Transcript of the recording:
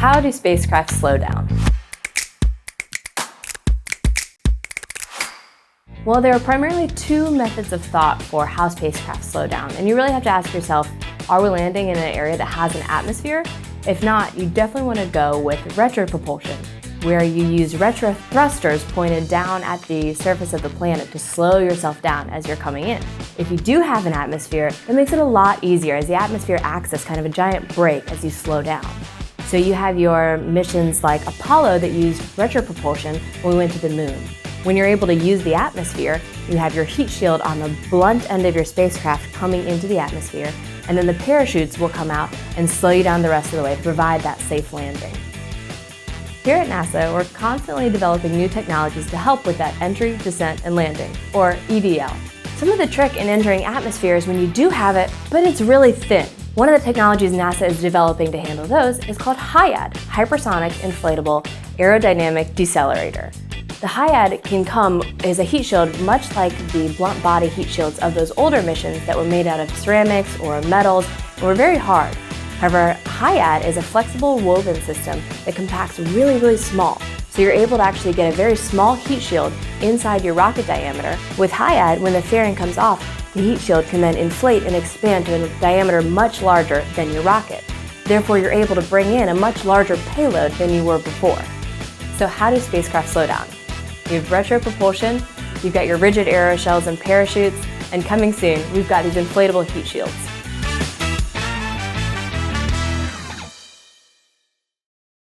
how do spacecraft slow down? Well, there are primarily two methods of thought for how spacecraft slow down, and you really have to ask yourself, are we landing in an area that has an atmosphere? If not, you definitely want to go with retropropulsion, where you use retro thrusters pointed down at the surface of the planet to slow yourself down as you're coming in. If you do have an atmosphere, it makes it a lot easier, as the atmosphere acts as kind of a giant brake as you slow down. So you have your missions like Apollo that used retropropulsion when we went to the moon. When you're able to use the atmosphere, you have your heat shield on the blunt end of your spacecraft coming into the atmosphere, and then the parachutes will come out and slow you down the rest of the way to provide that safe landing. Here at NASA, we're constantly developing new technologies to help with that entry, descent, and landing, or EDL. Some of the trick in entering atmosphere is when you do have it, but it's really thin. One of the technologies NASA is developing to handle those is called HIAD, Hypersonic Inflatable Aerodynamic Decelerator. The HIAD can come as a heat shield much like the blunt body heat shields of those older missions that were made out of ceramics or metals and were very hard. However, HIAD is a flexible woven system that compacts really small, so you're able to actually get a very small heat shield inside your rocket diameter. With HIAD, when the fairing comes off, the heat shield can then inflate and expand to a diameter much larger than your rocket. Therefore, you're able to bring in a much larger payload than you were before. So how do spacecraft slow down? You have retropropulsion, you've got your rigid aeroshells and parachutes, and coming soon, we've got these inflatable heat shields.